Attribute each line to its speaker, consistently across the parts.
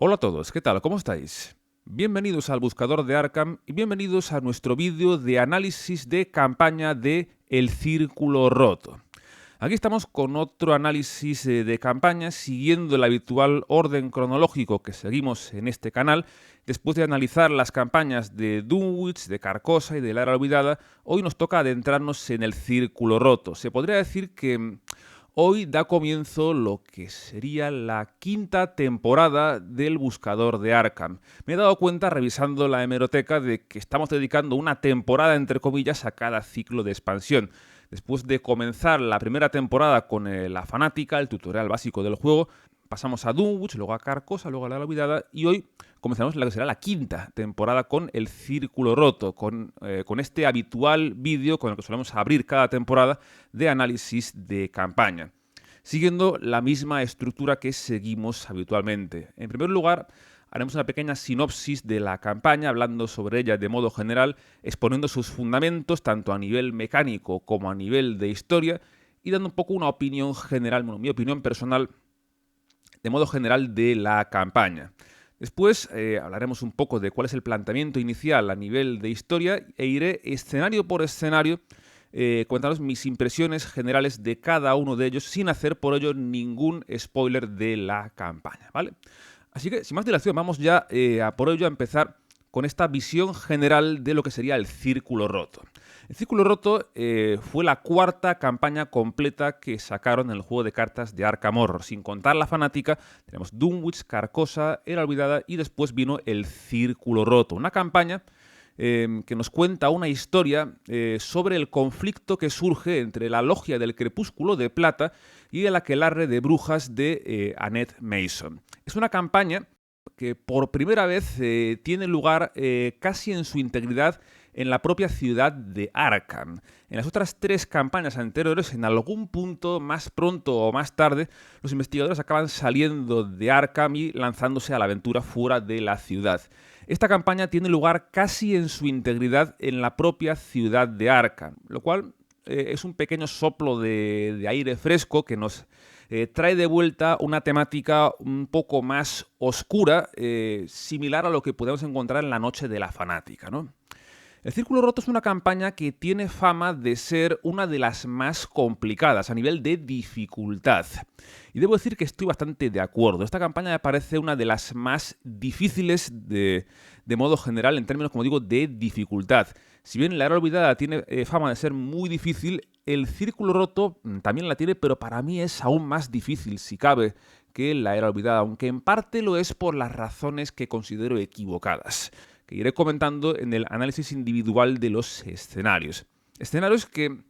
Speaker 1: Hola a todos, ¿qué tal? ¿Cómo estáis? Bienvenidos al buscador de Arkham y bienvenidos a nuestro vídeo de análisis de campaña de El Círculo Roto. Aquí estamos con otro análisis de campaña siguiendo el habitual orden cronológico que seguimos en este canal. Después de analizar las campañas de Dunwich, de Carcosa y de La Era Olvidada, hoy nos toca adentrarnos en El Círculo Roto. Se podría decir que hoy da comienzo lo que sería la quinta temporada del Buscador de Arkham. Me he dado cuenta, revisando la hemeroteca, de que estamos dedicando una temporada, entre comillas, a cada ciclo de expansión. Después de comenzar la primera temporada con la fanática, el tutorial básico del juego, pasamos a Dunwich, luego a Carcosa, luego a La Era Olvidada, y hoy comenzamos la que será la quinta temporada con El Círculo Roto, con este habitual vídeo con el que solemos abrir cada temporada de análisis de campaña, siguiendo la misma estructura que seguimos habitualmente. En primer lugar, haremos una pequeña sinopsis de la campaña, hablando sobre ella de modo general, exponiendo sus fundamentos tanto a nivel mecánico como a nivel de historia, y dando un poco una opinión general, bueno, mi opinión personal, de modo general de la campaña. Después hablaremos un poco de cuál es el planteamiento inicial a nivel de historia e iré escenario por escenario contaros mis impresiones generales de cada uno de ellos sin hacer por ello ningún spoiler de la campaña, ¿vale? Así que, sin más dilación, vamos ya por ello a empezar con esta visión general de lo que sería el Círculo Roto. El Círculo Roto fue la cuarta campaña completa que sacaron en el juego de cartas de Arkham Horror. Sin contar la fanática, tenemos Dunwich, Carcosa, Era Olvidada y después vino el Círculo Roto. Una campaña que nos cuenta una historia sobre el conflicto que surge entre la Logia del Crepúsculo de Plata y el aquelarre de brujas de Annette Mason. Es una campaña que por primera vez tiene lugar casi en su integridad en la propia ciudad de Arkham. En las otras tres campañas anteriores, en algún punto, más pronto o más tarde, los investigadores acaban saliendo de Arkham y lanzándose a la aventura fuera de la ciudad. Esta campaña tiene lugar casi en su integridad en la propia ciudad de Arkham, lo cual es un pequeño soplo de aire fresco que nos trae de vuelta una temática un poco más oscura, similar a lo que podemos encontrar en La Noche de la Fanática, ¿no? El Círculo Roto es una campaña que tiene fama de ser una de las más complicadas a nivel de dificultad. Y debo decir que estoy bastante de acuerdo. Esta campaña me parece una de las más difíciles de modo general en términos, como digo, de dificultad. Si bien La Era Olvidada tiene fama de ser muy difícil, el Círculo Roto también la tiene, pero para mí es aún más difícil, si cabe, que La Era Olvidada, aunque en parte lo es por las razones que considero equivocadas, que iré comentando en el análisis individual de los escenarios. Escenarios que,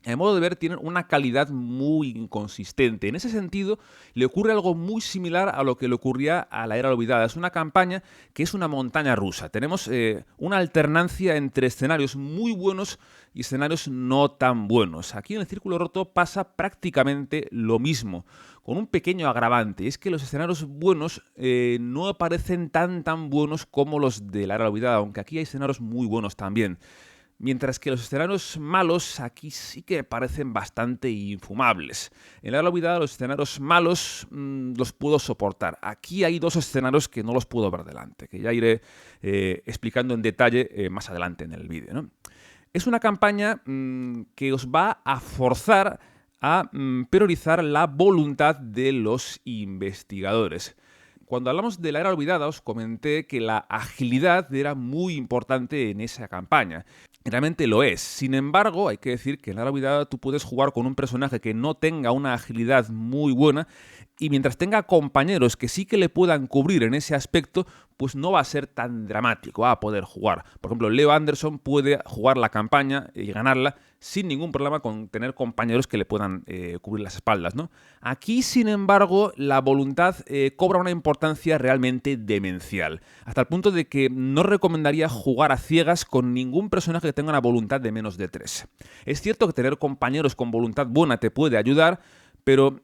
Speaker 1: a mi modo de ver, tienen una calidad muy inconsistente. En ese sentido, le ocurre algo muy similar a lo que le ocurría a La Era Olvidada. Es una campaña que es una montaña rusa. Tenemos una alternancia entre escenarios muy buenos y escenarios no tan buenos. Aquí en el Círculo Roto pasa prácticamente lo mismo, con un pequeño agravante. Es que los escenarios buenos no parecen tan buenos como los de La Era Olvidada, aunque aquí hay escenarios muy buenos también. Mientras que los escenarios malos aquí sí que parecen bastante infumables. En La Era Olvidada los escenarios malos los puedo soportar. Aquí hay dos escenarios que no los puedo ver delante, que ya iré explicando en detalle más adelante en el vídeo, ¿no? Es una campaña que os va a forzar a priorizar la voluntad de los investigadores. Cuando hablamos de La Era Olvidada os comenté que la agilidad era muy importante en esa campaña. Realmente lo es. Sin embargo, hay que decir que en La Era Olvidada tú puedes jugar con un personaje que no tenga una agilidad muy buena y mientras tenga compañeros que sí que le puedan cubrir en ese aspecto, pues no va a ser tan dramático, va a poder jugar. Por ejemplo, Leo Anderson puede jugar la campaña y ganarla sin ningún problema con tener compañeros que le puedan cubrir las espaldas, ¿no? Aquí, sin embargo, la voluntad cobra una importancia realmente demencial, hasta el punto de que no recomendaría jugar a ciegas con ningún personaje que tenga una voluntad de menos de 3. Es cierto que tener compañeros con voluntad buena te puede ayudar, pero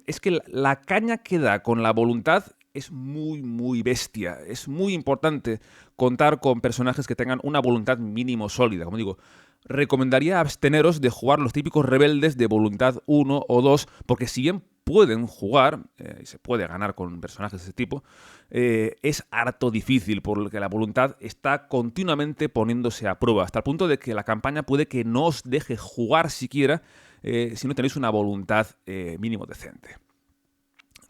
Speaker 1: es que la caña que da con la voluntad es muy bestia. Es muy importante contar con personajes que tengan una voluntad mínimo sólida. Como digo, recomendaría absteneros de jugar los típicos rebeldes de voluntad 1 o 2, porque si bien pueden jugar, y se puede ganar con personajes de ese tipo, es harto difícil, porque la voluntad está continuamente poniéndose a prueba, hasta el punto de que la campaña puede que no os deje jugar siquiera si no tenéis una voluntad mínimo decente.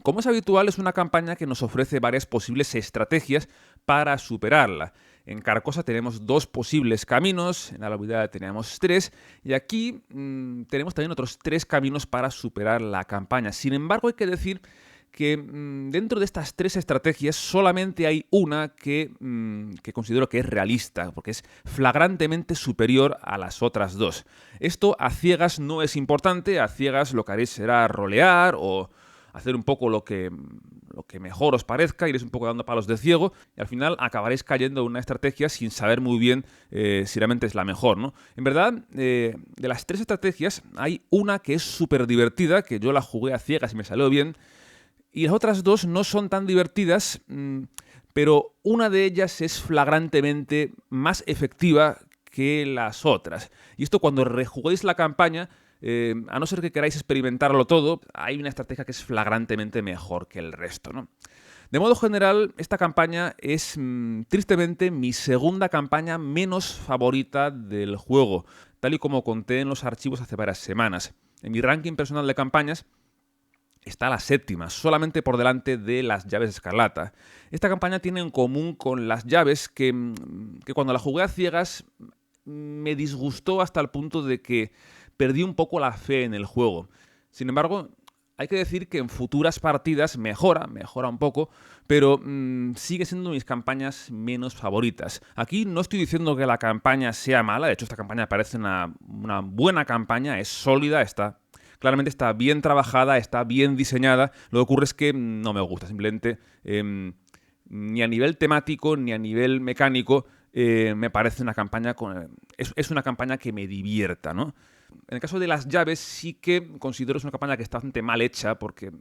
Speaker 1: Como es habitual, es una campaña que nos ofrece varias posibles estrategias para superarla. En Carcosa tenemos 2 posibles caminos, en la Olvidada tenemos 3, y aquí tenemos también otros 3 caminos para superar la campaña. Sin embargo, hay que decir que dentro de estas 3 estrategias solamente hay una que considero que es realista, porque es flagrantemente superior a las otras 2. Esto a ciegas no es importante, a ciegas lo que haréis será rolear o hacer un poco lo que mejor os parezca, iréis un poco dando palos de ciego y al final acabaréis cayendo en una estrategia sin saber muy bien si realmente es la mejor, ¿no? En verdad, de las 3 estrategias hay una que es súper divertida, que yo la jugué a ciegas y me salió bien, y las otras 2 no son tan divertidas, pero una de ellas es flagrantemente más efectiva que las otras. Y esto cuando rejuguéis la campaña, a no ser que queráis experimentarlo todo, hay una estrategia que es flagrantemente mejor que el resto, ¿no? De modo general, esta campaña es, tristemente, mi segunda campaña menos favorita del juego, tal y como conté en los archivos hace varias semanas. En mi ranking personal de campañas está la 7ª, solamente por delante de las llaves escarlata. Esta campaña tiene en común con las llaves que cuando la jugué a ciegas me disgustó hasta el punto de que perdí un poco la fe en el juego. Sin embargo, hay que decir que en futuras partidas mejora un poco, pero sigue siendo mis campañas menos favoritas. Aquí no estoy diciendo que la campaña sea mala, de hecho esta campaña parece una buena campaña, es sólida, claramente está bien trabajada, está bien diseñada. Lo que ocurre es que no me gusta, simplemente ni a nivel temático ni a nivel mecánico me parece una campaña es una campaña que me divierta, ¿no? En el caso de las llaves sí que considero que es una campaña que está bastante mal hecha porque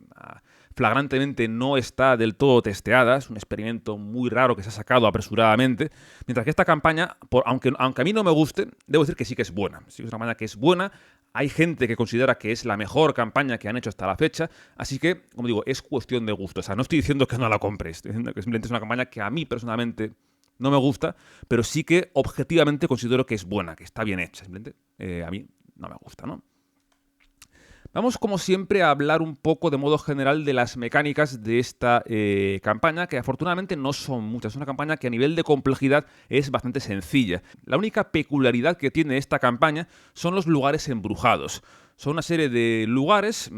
Speaker 1: flagrantemente no está del todo testeada, es un experimento muy raro que se ha sacado apresuradamente, mientras que esta campaña, aunque a mí no me guste, debo decir que sí que es buena. Sí que es una campaña que es buena, hay gente que considera que es la mejor campaña que han hecho hasta la fecha, así que, como digo, es cuestión de gusto. O sea, no estoy diciendo que no la compres, estoy diciendo que simplemente es una campaña que a mí personalmente no me gusta, pero sí que objetivamente considero que es buena, que está bien hecha. Simplemente a mí no me gusta, ¿no? Vamos, como siempre, a hablar un poco de modo general de las mecánicas de esta campaña, que afortunadamente no son muchas. Es una campaña que a nivel de complejidad es bastante sencilla. La única peculiaridad que tiene esta campaña son los lugares embrujados. Son una serie de lugares,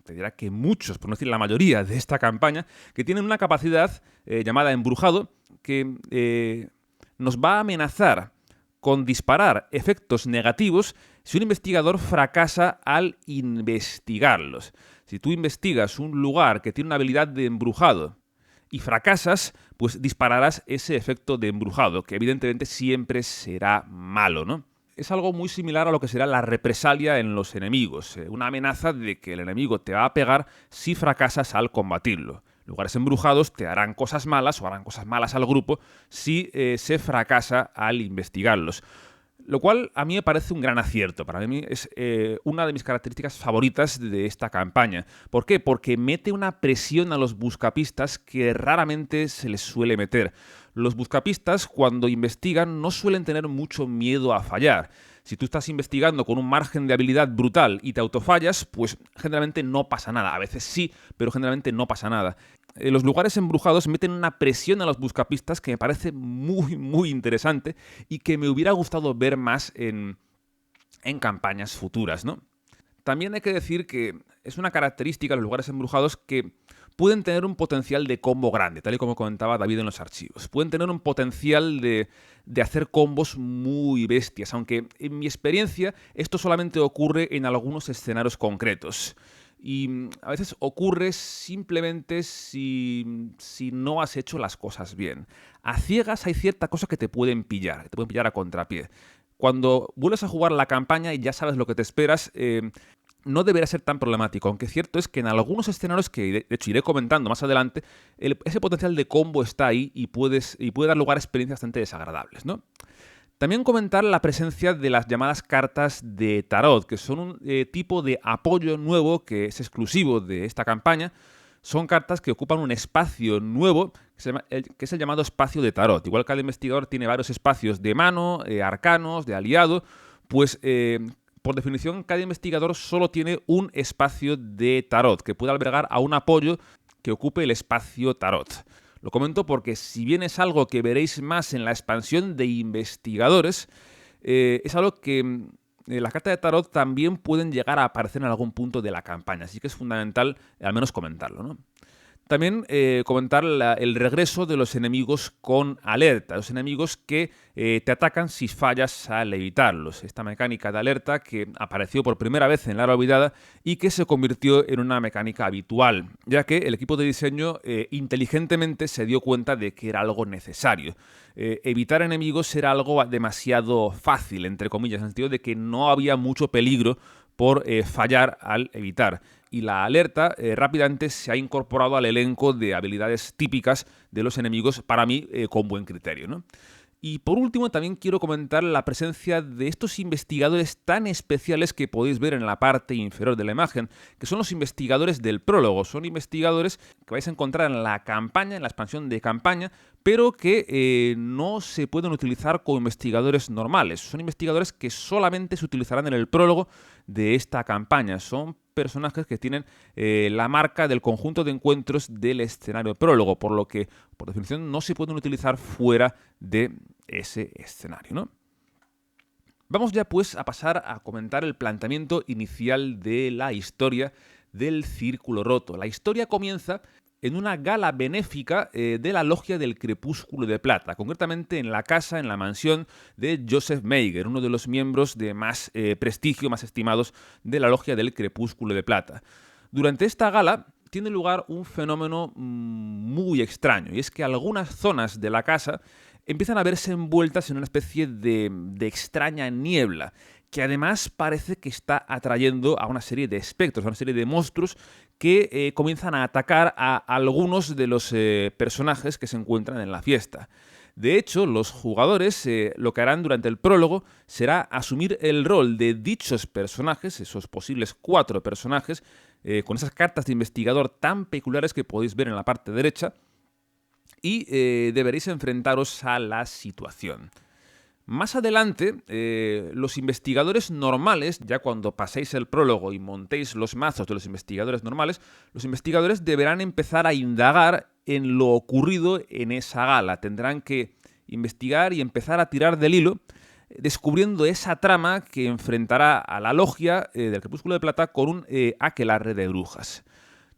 Speaker 1: te dirá que muchos, por no decir la mayoría de esta campaña, que tienen una capacidad llamada embrujado, que nos va a amenazar con disparar efectos negativos si un investigador fracasa al investigarlos. Si tú investigas un lugar que tiene una habilidad de embrujado y fracasas, pues dispararás ese efecto de embrujado, que evidentemente siempre será malo, ¿no? Es algo muy similar a lo que será la represalia en los enemigos, una amenaza de que el enemigo te va a pegar si fracasas al combatirlo. Lugares embrujados te harán cosas malas o harán cosas malas al grupo si se fracasa al investigarlos. Lo cual a mí me parece un gran acierto. Para mí es una de mis características favoritas de esta campaña. ¿Por qué? Porque mete una presión a los buscapistas que raramente se les suele meter. Los buscapistas, cuando investigan, no suelen tener mucho miedo a fallar. Si tú estás investigando con un margen de habilidad brutal y te autofallas, pues generalmente no pasa nada. A veces sí, pero generalmente no pasa nada. Los lugares embrujados meten una presión a los buscapistas que me parece muy, muy interesante y que me hubiera gustado ver más en campañas futuras, ¿no? También hay que decir que es una característica de los lugares embrujados que pueden tener un potencial de combo grande, tal y como comentaba David en los archivos. Pueden tener un potencial de hacer combos muy bestias, aunque en mi experiencia esto solamente ocurre en algunos escenarios concretos. Y a veces ocurre simplemente si no has hecho las cosas bien. A ciegas hay cierta cosa que te pueden pillar a contrapié. Cuando vuelves a jugar la campaña y ya sabes lo que te esperas, no debería ser tan problemático, aunque cierto es que en algunos escenarios que de hecho iré comentando más adelante, ese potencial de combo está ahí y puede dar lugar a experiencias bastante desagradables, ¿no? También comentar la presencia de las llamadas cartas de tarot, que son un tipo de apoyo nuevo que es exclusivo de esta campaña. Son cartas que ocupan un espacio nuevo que es el llamado espacio de tarot. Igual que cada investigador tiene varios espacios de mano, arcanos, de aliado, pues por definición cada investigador solo tiene un espacio de tarot que puede albergar a un apoyo que ocupe el espacio tarot. Lo comento porque si bien es algo que veréis más en la expansión de investigadores, es algo que las cartas de tarot también pueden llegar a aparecer en algún punto de la campaña, así que es fundamental al menos comentarlo, ¿no? También comentar el regreso de los enemigos con alerta, los enemigos que te atacan si fallas al evitarlos. Esta mecánica de alerta que apareció por primera vez en la Era Olvidada y que se convirtió en una mecánica habitual, ya que el equipo de diseño inteligentemente se dio cuenta de que era algo necesario. Evitar enemigos era algo demasiado fácil, entre comillas, en el sentido de que no había mucho peligro por fallar al evitar. Y la alerta rápidamente se ha incorporado al elenco de habilidades típicas de los enemigos, para mí con buen criterio, ¿no? Y por último también quiero comentar la presencia de estos investigadores tan especiales que podéis ver en la parte inferior de la imagen, que son los investigadores del prólogo. Son investigadores que vais a encontrar en la campaña, en la expansión de campaña, pero que no se pueden utilizar como investigadores normales. Son investigadores que solamente se utilizarán en el prólogo de esta campaña. Son personajes que tienen la marca del conjunto de encuentros del escenario prólogo, por lo que, por definición, no se pueden utilizar fuera de ese escenario, ¿no? Vamos ya pues a pasar a comentar el planteamiento inicial de la historia del Círculo Roto. La historia comienza en una gala benéfica de la Logia del Crepúsculo de Plata, concretamente en la casa, en la mansión de Joseph Meiger, uno de los miembros de más prestigio, más estimados de la Logia del Crepúsculo de Plata. Durante esta gala tiene lugar un fenómeno muy extraño, y es que algunas zonas de la casa empiezan a verse envueltas en una especie de extraña niebla, que además parece que está atrayendo a una serie de espectros, a una serie de monstruos que comienzan a atacar a algunos de los personajes que se encuentran en la fiesta. De hecho, los jugadores lo que harán durante el prólogo será asumir el rol de dichos personajes, esos posibles 4 personajes, con esas cartas de investigador tan peculiares que podéis ver en la parte derecha, y deberéis enfrentaros a la situación. Más adelante, los investigadores normales, ya cuando paséis el prólogo y montéis los mazos de los investigadores normales, los investigadores deberán empezar a indagar en lo ocurrido en esa gala. Tendrán que investigar y empezar a tirar del hilo, descubriendo esa trama que enfrentará a la Logia del Crepúsculo de Plata con un aquelarre de brujas.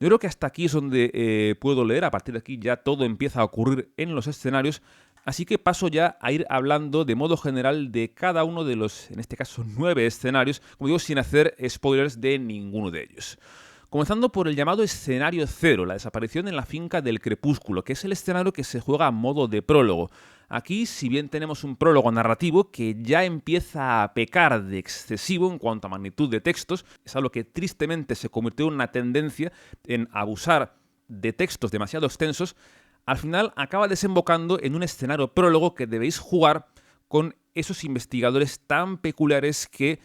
Speaker 1: Yo creo que hasta aquí es donde puedo leer. A partir de aquí ya todo empieza a ocurrir en los escenarios. Así que paso ya a ir hablando de modo general de cada uno de los, en este caso, 9 escenarios, como digo, sin hacer spoilers de ninguno de ellos. Comenzando por el llamado escenario 0, la desaparición en la finca del Crepúsculo, que es el escenario que se juega a modo de prólogo. Aquí, si bien tenemos un prólogo narrativo que ya empieza a pecar de excesivo en cuanto a magnitud de textos, es algo que tristemente se convirtió en una tendencia en abusar de textos demasiado extensos, al final acaba desembocando en un escenario prólogo que debéis jugar con esos investigadores tan peculiares que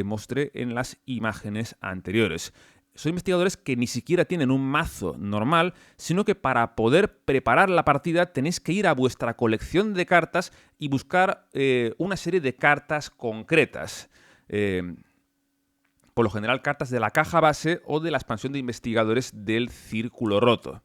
Speaker 1: mostré en las imágenes anteriores. Son investigadores que ni siquiera tienen un mazo normal, sino que para poder preparar la partida tenéis que ir a vuestra colección de cartas y buscar una serie de cartas concretas. Por lo general cartas de la caja base o de la expansión de investigadores del Círculo Roto.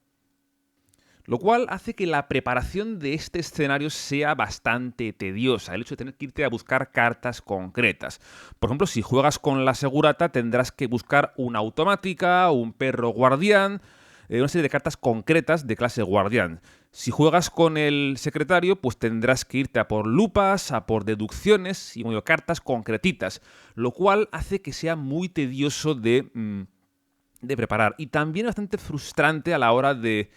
Speaker 1: Lo cual hace que la preparación de este escenario sea bastante tediosa, el hecho de tener que irte a buscar cartas concretas. Por ejemplo, si juegas con la segurata tendrás que buscar una automática, un perro guardián, una serie de cartas concretas de clase guardián. Si juegas con el secretario, pues tendrás que irte a por lupas, a por deducciones y cartas concretitas, lo cual hace que sea muy tedioso de preparar. Y también bastante frustrante a la hora de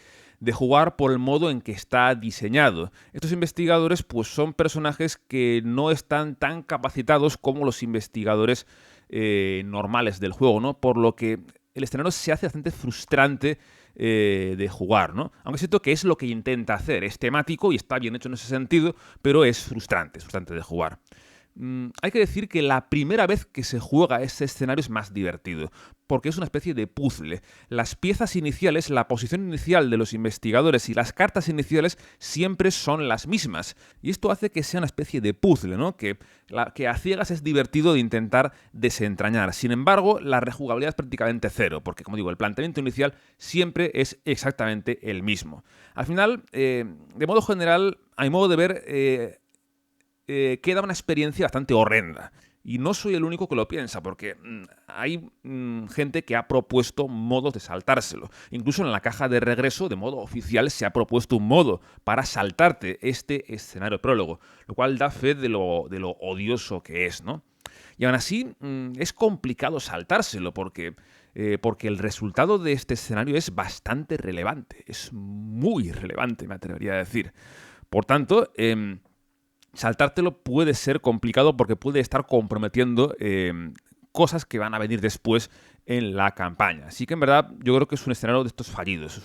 Speaker 1: jugar por el modo en que está diseñado. Estos investigadores pues son personajes que no están tan capacitados como los investigadores normales del juego, ¿no? Por lo que el escenario se hace bastante frustrante de jugar, ¿no? Aunque siento que es lo que intenta hacer, es temático y está bien hecho en ese sentido, pero es frustrante de jugar. Hay que decir que la primera vez que se juega este escenario es más divertido, porque es una especie de puzzle. Las piezas iniciales, la posición inicial de los investigadores y las cartas iniciales siempre son las mismas. Y esto hace que sea una especie de puzzle, ¿no? Que a ciegas es divertido de intentar desentrañar. Sin embargo, la rejugabilidad es prácticamente cero, porque, como digo, el planteamiento inicial siempre es exactamente el mismo. Al final, de modo general, a mi modo de ver, queda una experiencia bastante horrenda. Y no soy el único que lo piensa, porque hay gente que ha propuesto modos de saltárselo. Incluso en la caja de regreso, de modo oficial, se ha propuesto un modo para saltarte este escenario prólogo, lo cual da fe de lo odioso que es, ¿no? Y aún así, es complicado saltárselo, porque el resultado de este escenario es bastante relevante. Es muy relevante, me atrevería a decir. Por tanto, saltártelo puede ser complicado porque puede estar comprometiendo cosas que van a venir después en la campaña. Así que en verdad yo creo que es un escenario de estos fallidos,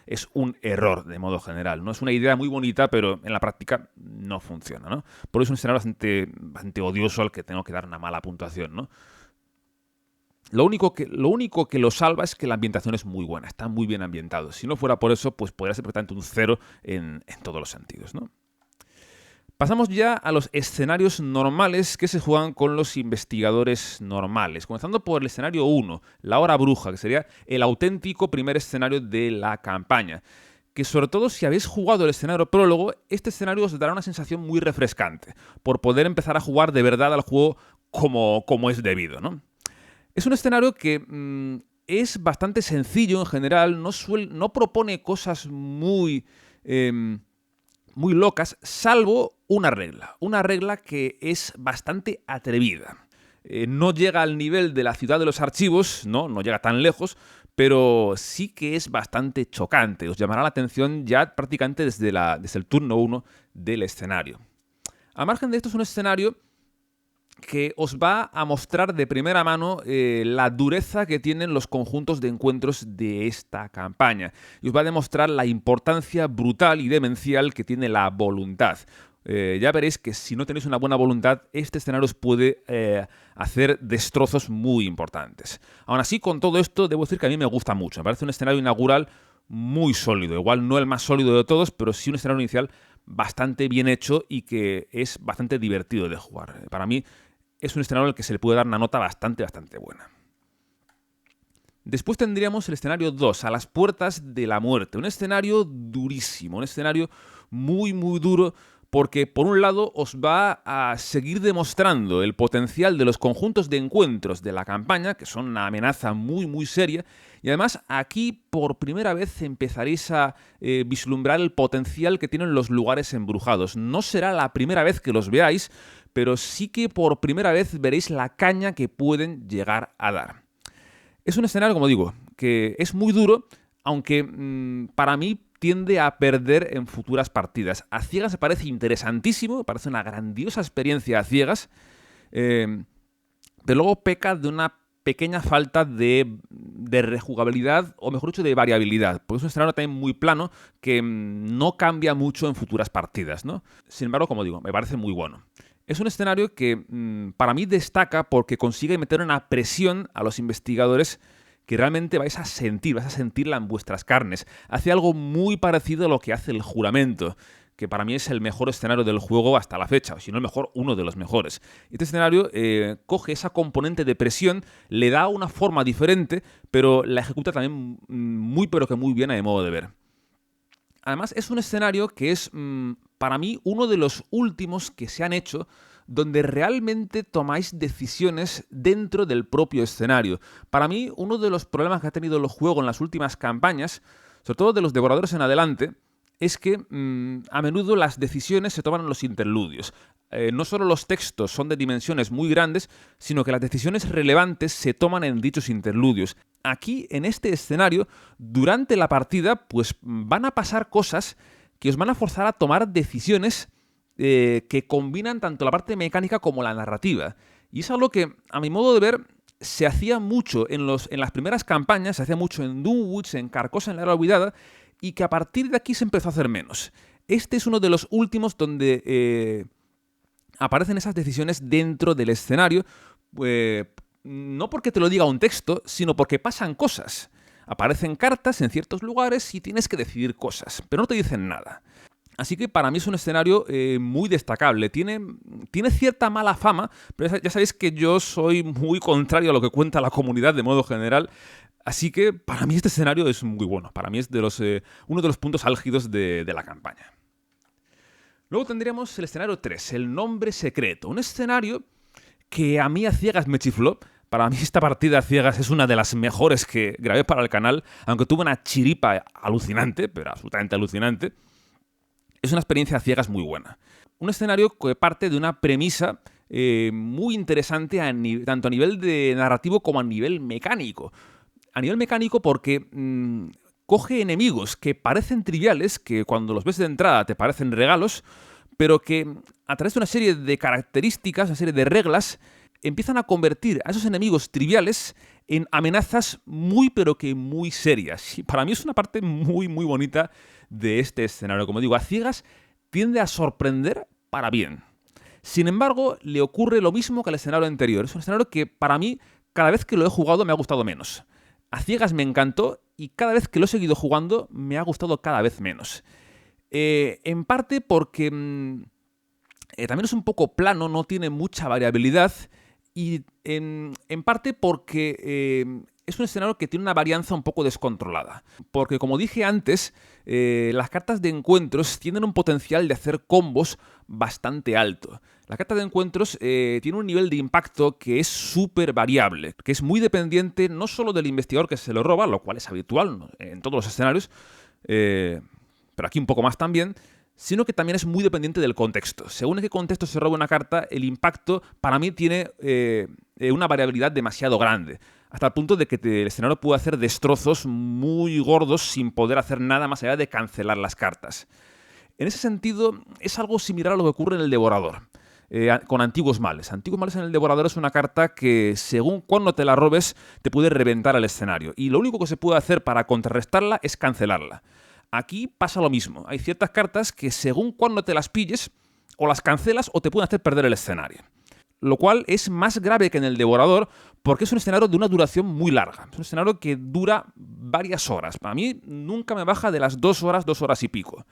Speaker 1: es un error de modo general, ¿no? Es una idea muy bonita, pero en la práctica no funciona, ¿no? Por eso es un escenario bastante odioso al que tengo que dar una mala puntuación, ¿no? Lo único que lo salva es que la ambientación es muy buena, está muy bien ambientado. Si no fuera por eso, pues podría ser perfectamente un 0 en todos los sentidos, ¿no? Pasamos ya a los escenarios normales que se juegan con los investigadores normales, comenzando por el escenario 1, la hora bruja, que sería el auténtico primer escenario de la campaña. Que sobre todo si habéis jugado el escenario prólogo, este escenario os dará una sensación muy refrescante, por poder empezar a jugar de verdad al juego como es debido, ¿no? Es un escenario que es bastante sencillo en general, no propone cosas muy locas, salvo una regla que es bastante atrevida. No llega al nivel de la ciudad de los archivos, no llega tan lejos, pero sí que es bastante chocante. Os llamará la atención ya prácticamente desde el turno 1 del escenario. A margen de esto, es un escenario que os va a mostrar de primera mano la dureza que tienen los conjuntos de encuentros de esta campaña. Y os va a demostrar la importancia brutal y demencial que tiene la voluntad. Ya veréis que si no tenéis una buena voluntad, este escenario os puede hacer destrozos muy importantes. Aún así, con todo esto, debo decir que a mí me gusta mucho. Me parece un escenario inaugural muy sólido. Igual no el más sólido de todos, pero sí un escenario inicial bastante bien hecho y que es bastante divertido de jugar. Para mí es un escenario al que se le puede dar una nota bastante buena. Después tendríamos el escenario 2, a las puertas de la muerte. Un escenario durísimo, un escenario muy duro, porque por un lado os va a seguir demostrando el potencial de los conjuntos de encuentros de la campaña, que son una amenaza muy seria, y además aquí por primera vez empezaréis a vislumbrar el potencial que tienen los lugares embrujados. No será la primera vez que los veáis, pero sí que por primera vez veréis la caña que pueden llegar a dar. Es un escenario, como digo, que es muy duro, aunque para mí tiende a perder en futuras partidas. A ciegas me parece interesantísimo, me parece una grandiosa experiencia a ciegas, pero luego peca de una pequeña falta de rejugabilidad, o mejor dicho, de variabilidad, porque es un escenario también muy plano que no cambia mucho en futuras partidas, ¿no? Sin embargo, como digo, me parece muy bueno. Es un escenario que para mí destaca porque consigue meter una presión a los investigadores que realmente vais a sentirla en vuestras carnes. Hace algo muy parecido a lo que hace el Juramento, que para mí es el mejor escenario del juego hasta la fecha, o si no el mejor, uno de los mejores. Este escenario coge esa componente de presión, le da una forma diferente, pero la ejecuta también pero que muy bien a mi modo de ver. Además, es un escenario que es, para mí, uno de los últimos que se han hecho donde realmente tomáis decisiones dentro del propio escenario. Para mí, uno de los problemas que ha tenido el juego en las últimas campañas, sobre todo de los devoradores en adelante, es que a menudo las decisiones se toman en los interludios. No solo los textos son de dimensiones muy grandes, sino que las decisiones relevantes se toman en dichos interludios. Aquí, en este escenario, durante la partida, pues van a pasar cosas que os van a forzar a tomar decisiones que combinan tanto la parte mecánica como la narrativa. Y es algo que, a mi modo de ver, se hacía mucho en las primeras campañas, se hacía mucho en Dunwich, en Carcosa, en la Era Olvidada, y que a partir de aquí se empezó a hacer menos. Este es uno de los últimos donde aparecen esas decisiones dentro del escenario, no porque te lo diga un texto, sino porque pasan cosas. Aparecen cartas en ciertos lugares y tienes que decidir cosas, pero no te dicen nada. Así que para mí es un escenario muy destacable. Tiene cierta mala fama, pero ya sabéis que yo soy muy contrario a lo que cuenta la comunidad de modo general. Así que para mí este escenario es muy bueno. Para mí es uno de los puntos álgidos de la campaña. Luego tendríamos el escenario 3, el nombre secreto. Un escenario que a mí a ciegas me chifló. Para mí esta partida a ciegas es una de las mejores que grabé para el canal, aunque tuve una chiripa alucinante, pero absolutamente alucinante. Es una experiencia a ciegas muy buena. Un escenario que parte de una premisa muy interesante tanto a nivel de narrativo como a nivel mecánico. A nivel mecánico porque coge enemigos que parecen triviales, que cuando los ves de entrada te parecen regalos, pero que a través de una serie de características, una serie de reglas, empiezan a convertir a esos enemigos triviales en amenazas muy pero que muy serias. Y para mí es una parte muy muy bonita de este escenario. Como digo, a ciegas tiende a sorprender para bien. Sin embargo, le ocurre lo mismo que al escenario anterior. Es un escenario que para mí, cada vez que lo he jugado, me ha gustado menos. A ciegas me encantó y cada vez que lo he seguido jugando, me ha gustado cada vez menos. En parte porque también es un poco plano, no tiene mucha variabilidad. Y en parte porque es un escenario que tiene una varianza un poco descontrolada. Porque como dije antes, las cartas de encuentros tienen un potencial de hacer combos bastante alto. La carta de encuentros tiene un nivel de impacto que es súper variable, que es muy dependiente no solo del investigador que se lo roba, lo cual es habitual, ¿no?, en todos los escenarios, pero aquí un poco más también, sino que también es muy dependiente del contexto. Según en qué contexto se roba una carta, el impacto para mí tiene una variabilidad demasiado grande, hasta el punto de que el escenario puede hacer destrozos muy gordos sin poder hacer nada más allá de cancelar las cartas. En ese sentido, es algo similar a lo que ocurre en el Devorador, con Antiguos Males. Antiguos Males en el Devorador es una carta que, según cuando te la robes, te puede reventar el escenario. Y lo único que se puede hacer para contrarrestarla es cancelarla. Aquí pasa lo mismo. Hay ciertas cartas que según cuando te las pilles, o las cancelas o te pueden hacer perder el escenario. Lo cual es más grave que en el Devorador porque es un escenario de una duración muy larga. Es un escenario que dura varias horas. Para mí nunca me baja de las 2 horas, 2 horas y pico.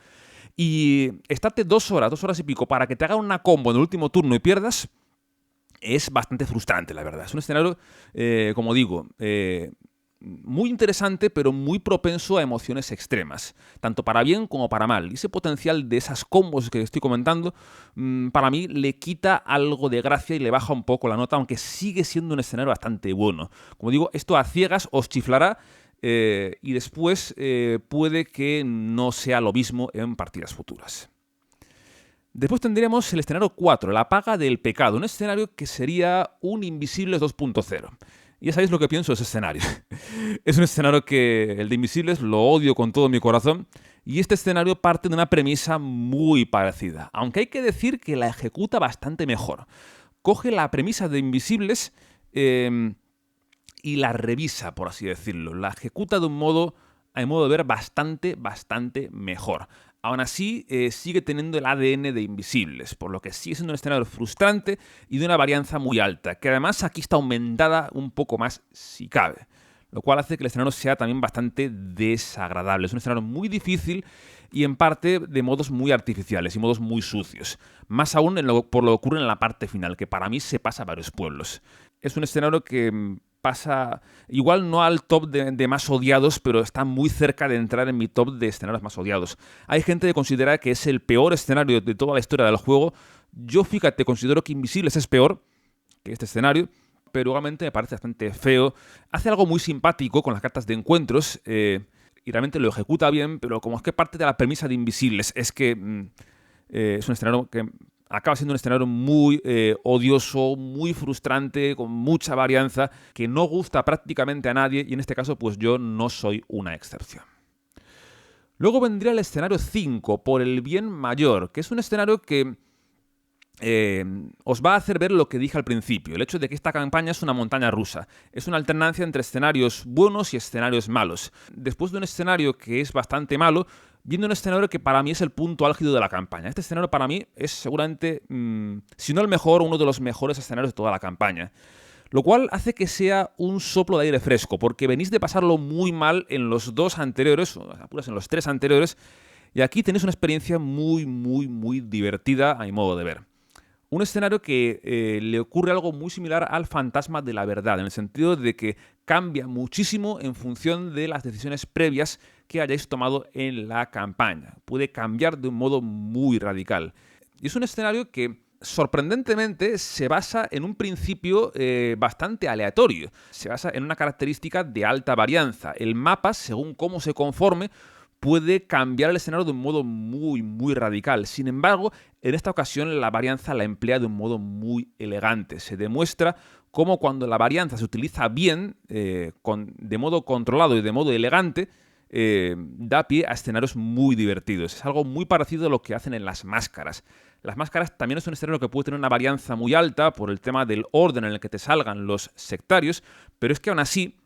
Speaker 1: Y estarte 2 horas, 2 horas y pico para que te haga una combo en el último turno y pierdas es bastante frustrante, la verdad. Es un escenario, como digo, muy interesante, pero muy propenso a emociones extremas, tanto para bien como para mal. Y ese potencial de esas combos que estoy comentando, para mí le quita algo de gracia y le baja un poco la nota, aunque sigue siendo un escenario bastante bueno. Como digo, esto a ciegas os chiflará y después puede que no sea lo mismo en partidas futuras. Después tendríamos el escenario 4, la paga del pecado, un escenario que sería un Invisibles 2.0. Ya sabéis lo que pienso de ese escenario. Es un escenario que el de Invisibles lo odio con todo mi corazón y este escenario parte de una premisa muy parecida, aunque hay que decir que la ejecuta bastante mejor. Coge la premisa de Invisibles y la revisa, por así decirlo. La ejecuta de un modo, a mi modo de ver, bastante mejor. Aún así, sigue teniendo el ADN de Invisibles, por lo que sigue siendo un escenario frustrante y de una varianza muy alta, que además aquí está aumentada un poco más si cabe, lo cual hace que el escenario sea también bastante desagradable. Es un escenario muy difícil y en parte de modos muy artificiales y modos muy sucios, más aún por lo que ocurre en la parte final, que para mí se pasa a varios pueblos. Es un escenario que pasa, igual no al top de más odiados, pero está muy cerca de entrar en mi top de escenarios más odiados. Hay gente que considera que es el peor escenario de toda la historia del juego. Yo, fíjate, considero que Invisibles es peor que este escenario, pero igualmente me parece bastante feo. Hace algo muy simpático con las cartas de encuentros y realmente lo ejecuta bien, pero como es que parte de la premisa de Invisibles es que es un escenario que acaba siendo un escenario muy odioso, muy frustrante, con mucha varianza, que no gusta prácticamente a nadie y en este caso pues yo no soy una excepción. Luego vendría el escenario 5, Por el bien mayor, que es un escenario que os va a hacer ver lo que dije al principio, el hecho de que esta campaña es una montaña rusa. Es una alternancia entre escenarios buenos y escenarios malos. Después de un escenario que es bastante malo, viendo un escenario que para mí es el punto álgido de la campaña. Este escenario para mí es seguramente, si no el mejor, uno de los mejores escenarios de toda la campaña. Lo cual hace que sea un soplo de aire fresco, porque venís de pasarlo muy mal en los dos anteriores, o en los tres anteriores, y aquí tenéis una experiencia muy, muy, muy divertida a mi modo de ver. Un escenario que le ocurre algo muy similar al fantasma de la verdad, en el sentido de que cambia muchísimo en función de las decisiones previas que hayáis tomado en la campaña. Puede cambiar de un modo muy radical. Y es un escenario que, sorprendentemente, se basa en un principio bastante aleatorio. Se basa en una característica de alta varianza. El mapa, según cómo se conforme, puede cambiar el escenario de un modo muy, muy radical. Sin embargo, en esta ocasión la varianza la emplea de un modo muy elegante. Se demuestra cómo cuando la varianza se utiliza bien, de modo controlado y de modo elegante, da pie a escenarios muy divertidos. Es algo muy parecido a lo que hacen en las máscaras. Las máscaras también es un escenario que puede tener una varianza muy alta por el tema del orden en el que te salgan los sectarios, pero es que aún así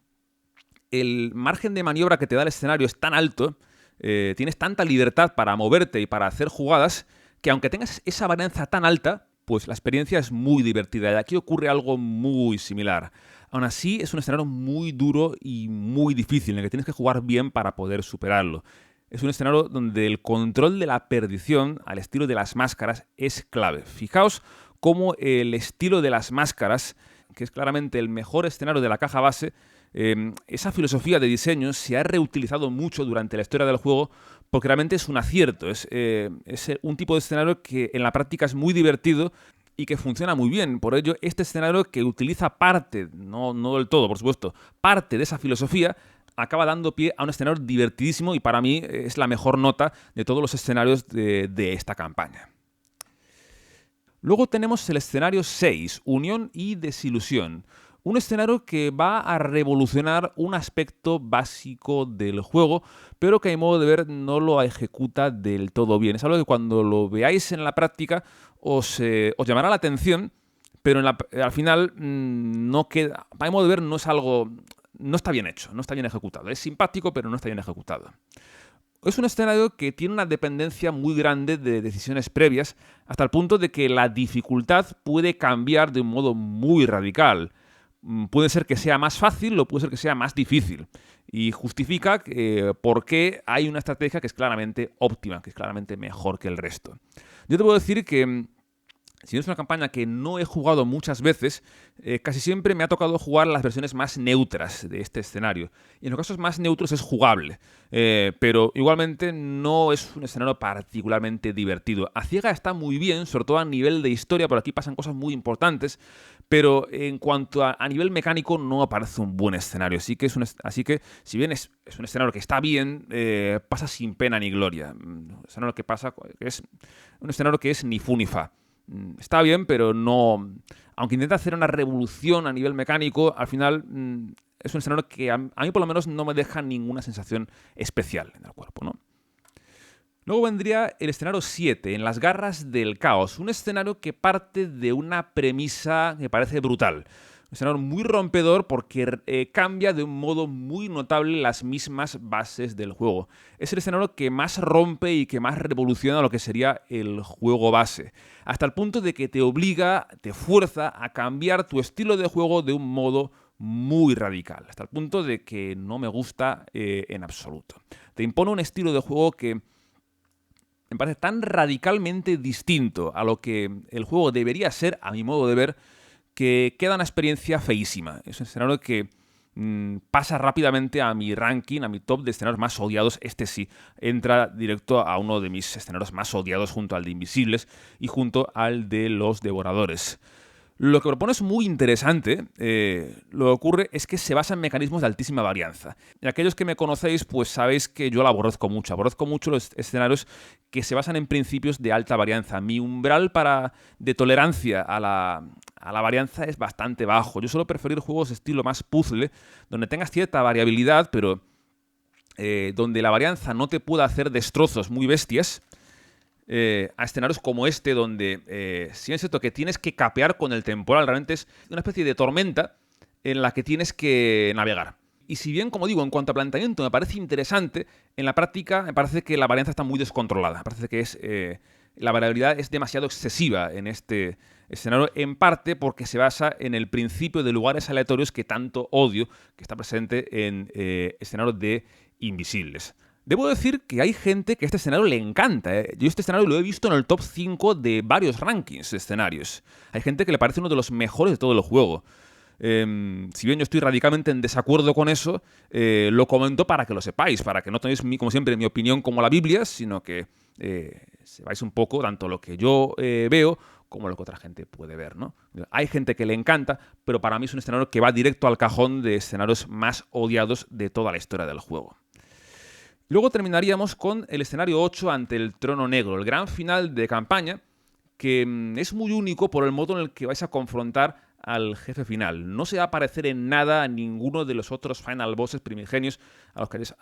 Speaker 1: el margen de maniobra que te da el escenario es tan alto, tienes tanta libertad para moverte y para hacer jugadas, que aunque tengas esa varianza tan alta, pues la experiencia es muy divertida. Y aquí ocurre algo muy similar. Aún así, es un escenario muy duro y muy difícil, en el que tienes que jugar bien para poder superarlo. Es un escenario donde el control de la perdición, al estilo de las máscaras, es clave. Fijaos cómo el estilo de las máscaras, que es claramente el mejor escenario de la caja base, esa filosofía de diseño se ha reutilizado mucho durante la historia del juego porque realmente es un acierto. Es un tipo de escenario que en la práctica es muy divertido y que funciona muy bien. Por ello, este escenario que utiliza parte, no del todo, por supuesto, parte de esa filosofía, acaba dando pie a un escenario divertidísimo y para mí es la mejor nota de todos los escenarios de esta campaña. Luego tenemos el escenario 6, Unión y Desilusión. Un escenario que va a revolucionar un aspecto básico del juego, pero que a mi modo de ver no lo ejecuta del todo bien. Es algo que cuando lo veáis en la práctica os llamará la atención, pero al final no queda. A mi modo de ver no es algo. No está bien hecho, no está bien ejecutado. Es simpático, pero no está bien ejecutado. Es un escenario que tiene una dependencia muy grande de decisiones previas, hasta el punto de que la dificultad puede cambiar de un modo muy radical. Puede ser que sea más fácil o puede ser que sea más difícil. Y justifica por qué hay una estrategia que es claramente óptima, que es claramente mejor que el resto. Yo te puedo decir que, si es una campaña que no he jugado muchas veces, casi siempre me ha tocado jugar las versiones más neutras de este escenario. Y en los casos más neutros es jugable, pero igualmente no es un escenario particularmente divertido. A ciega está muy bien, sobre todo a nivel de historia, por aquí pasan cosas muy importantes, pero en cuanto a nivel mecánico no aparece un buen escenario. Así que, si bien es un escenario que está bien, pasa sin pena ni gloria. Es un escenario que es ni fu ni fa. Está bien, pero no. Aunque intenta hacer una revolución a nivel mecánico, al final es un escenario que a mí por lo menos no me deja ninguna sensación especial en el cuerpo, ¿no? Luego vendría el escenario 7, en las garras del caos. Un escenario que parte de una premisa que parece brutal. Un escenario muy rompedor porque cambia de un modo muy notable las mismas bases del juego. Es el escenario que más rompe y que más revoluciona lo que sería el juego base. Hasta el punto de que te obliga, te fuerza a cambiar tu estilo de juego de un modo muy radical. Hasta el punto de que no me gusta en absoluto. Te impone un estilo de juego que me parece tan radicalmente distinto a lo que el juego debería ser, a mi modo de ver, que queda una experiencia feísima. Es un escenario que pasa rápidamente a mi ranking, a mi top de escenarios más odiados. Este sí entra directo a uno de mis escenarios más odiados, junto al de Invisibles y junto al de Los Devoradores. Lo que propone es muy interesante. Lo que ocurre es que se basa en mecanismos de altísima varianza. Y aquellos que me conocéis, pues sabéis que yo lo aborrezco mucho. Aborrezco mucho los escenarios que se basan en principios de alta varianza. Mi umbral de tolerancia a la varianza es bastante bajo. Yo suelo preferir juegos estilo más puzzle, donde tengas cierta variabilidad, pero donde la varianza no te pueda hacer destrozos muy bestias. a escenarios como este, donde sí es cierto que tienes que capear con el temporal. Realmente es una especie de tormenta en la que tienes que navegar. Y si bien, como digo, en cuanto a planteamiento me parece interesante, en la práctica me parece que la varianza está muy descontrolada. Me parece que la variabilidad es demasiado excesiva en este escenario, en parte porque se basa en el principio de lugares aleatorios que tanto odio, que está presente en escenarios de invisibles. Debo decir que hay gente que este escenario le encanta. Yo este escenario lo he visto en el top 5 de varios rankings de escenarios. Hay gente que le parece uno de los mejores de todo el juego. Si bien yo estoy radicalmente en desacuerdo con eso, lo comento para que lo sepáis, para que no tenéis, como siempre, mi opinión como la Biblia, sino que sepáis un poco tanto lo que yo veo como lo que otra gente puede ver, ¿no? Hay gente que le encanta, pero para mí es un escenario que va directo al cajón de escenarios más odiados de toda la historia del juego. Luego terminaríamos con el escenario 8 ante el Trono Negro, el gran final de campaña, que es muy único por el modo en el que vais a confrontar al jefe final. No se va a parecer en nada a ninguno de los otros final bosses primigenios a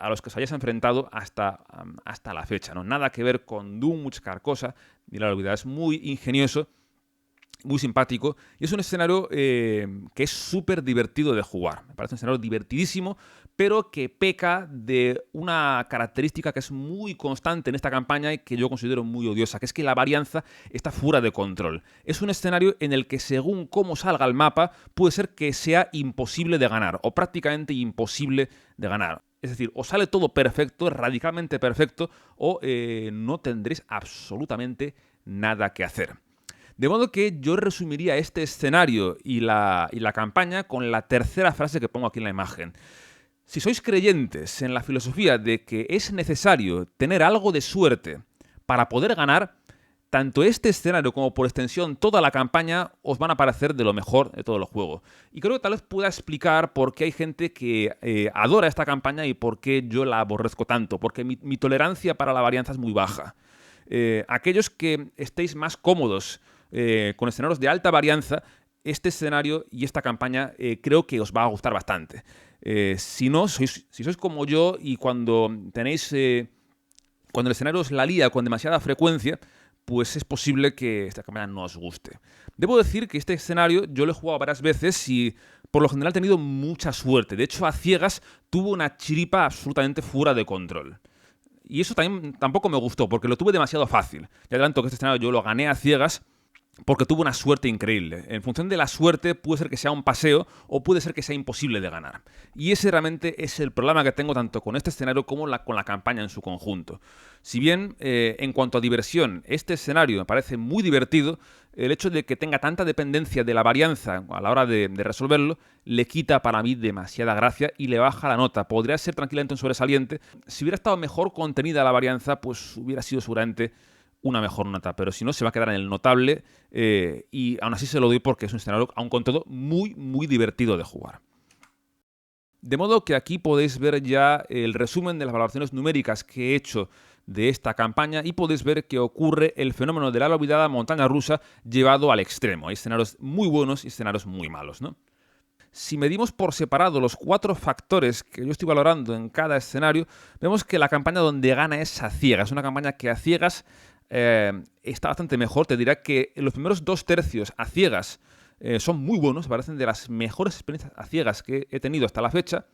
Speaker 1: los que os hayáis enfrentado hasta la fecha, ¿no? Nada que ver con Doom, Carcosa, ni la olvidad. Es muy ingenioso, muy simpático, y es un escenario que es súper divertido de jugar. Me parece un escenario divertidísimo, pero que peca de una característica que es muy constante en esta campaña y que yo considero muy odiosa, que es que la varianza está fuera de control. Es un escenario en el que, según cómo salga el mapa, puede ser que sea imposible de ganar, o prácticamente imposible de ganar. Es decir, o sale todo perfecto, radicalmente perfecto, o no tendréis absolutamente nada que hacer. De modo que yo resumiría este escenario y la campaña con la tercera frase que pongo aquí en la imagen. Si sois creyentes en la filosofía de que es necesario tener algo de suerte para poder ganar, tanto este escenario como por extensión toda la campaña os van a parecer de lo mejor de todo el juego. Y creo que tal vez pueda explicar por qué hay gente que adora esta campaña y por qué yo la aborrezco tanto, porque mi tolerancia para la varianza es muy baja. Aquellos que estéis más cómodos con escenarios de alta varianza, este escenario y esta campaña creo que os va a gustar bastante. Si sois como yo y cuando el escenario os la lía con demasiada frecuencia, pues es posible que esta campaña no os guste. Debo decir que este escenario yo lo he jugado varias veces y por lo general he tenido mucha suerte. De hecho, a ciegas tuvo una chiripa absolutamente fuera de control. Y eso tampoco me gustó, porque lo tuve demasiado fácil. Ya adelanto que este escenario yo lo gané a ciegas porque tuvo una suerte increíble. En función de la suerte puede ser que sea un paseo o puede ser que sea imposible de ganar. Y ese realmente es el problema que tengo tanto con este escenario como con la campaña en su conjunto. Si bien en cuanto a diversión, este escenario me parece muy divertido, el hecho de que tenga tanta dependencia de la varianza a la hora de resolverlo le quita para mí demasiada gracia y le baja la nota. Podría ser tranquilamente un sobresaliente. Si hubiera estado mejor contenida la varianza, pues hubiera sido seguramente una mejor nota, pero si no se va a quedar en el notable y aún así se lo doy porque es un escenario, aun con todo, muy, muy divertido de jugar. De modo que aquí podéis ver ya el resumen de las valoraciones numéricas que he hecho de esta campaña y podéis ver que ocurre el fenómeno de la olvidada montaña rusa llevado al extremo. Hay escenarios muy buenos y escenarios muy malos, ¿no? Si medimos por separado los 4 factores que yo estoy valorando en cada escenario, vemos que la campaña donde gana es a ciegas. Es una campaña que a ciegas está bastante mejor. Te dirá que los primeros 2 tercios a ciegas son muy buenos, parecen de las mejores experiencias a ciegas que he tenido hasta la fecha,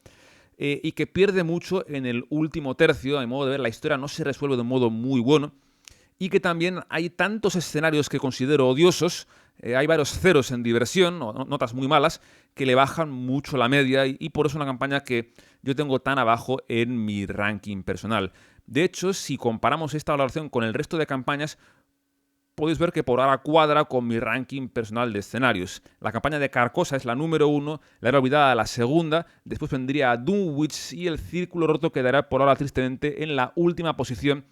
Speaker 1: y que pierde mucho en el último tercio. A mi modo de ver, la historia no se resuelve de un modo muy bueno, y que también hay tantos escenarios que considero odiosos, hay varios ceros en diversión, notas muy malas, que le bajan mucho la media, y por eso es una campaña que yo tengo tan abajo en mi ranking personal. De hecho, si comparamos esta valoración con el resto de campañas, podéis ver que por ahora cuadra con mi ranking personal de escenarios. La campaña de Carcosa es la número 1, la era olvidada la segunda, después vendría Dunwich y el Círculo Roto quedará por ahora tristemente en la última posición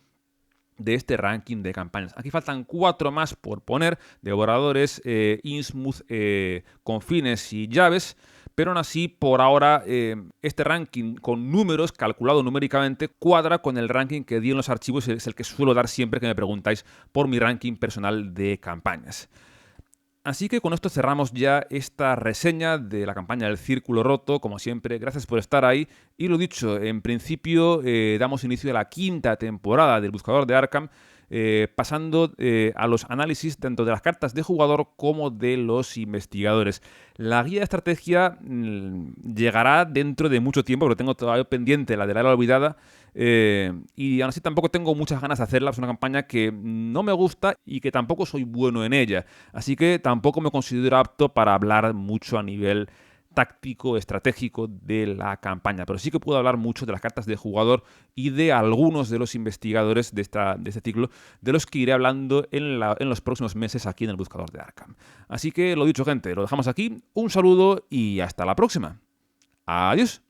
Speaker 1: de este ranking de campañas. Aquí faltan 4 más por poner: Devoradores, Innsmouth, Confines y Llaves, pero aún así, por ahora, este ranking con números, calculado numéricamente, cuadra con el ranking que di en los archivos y es el que suelo dar siempre que me preguntáis por mi ranking personal de campañas. Así que con esto cerramos ya esta reseña de la campaña del Círculo Roto. Como siempre, gracias por estar ahí. Y lo dicho, en principio damos inicio a la 5ª temporada del Buscador de Arkham. pasando a los análisis tanto de las cartas de jugador como de los investigadores. La guía de estrategia llegará dentro de mucho tiempo, porque tengo todavía pendiente la de la era olvidada, y aún así tampoco tengo muchas ganas de hacerla. Es una campaña que no me gusta y que tampoco soy bueno en ella, así que tampoco me considero apto para hablar mucho a nivel táctico, estratégico de la campaña, pero sí que puedo hablar mucho de las cartas de jugador y de algunos de los investigadores de este ciclo, de los que iré hablando en los próximos meses aquí en el Buscador de Arkham. Así que lo dicho, gente, lo dejamos aquí, un saludo y hasta la próxima. Adiós.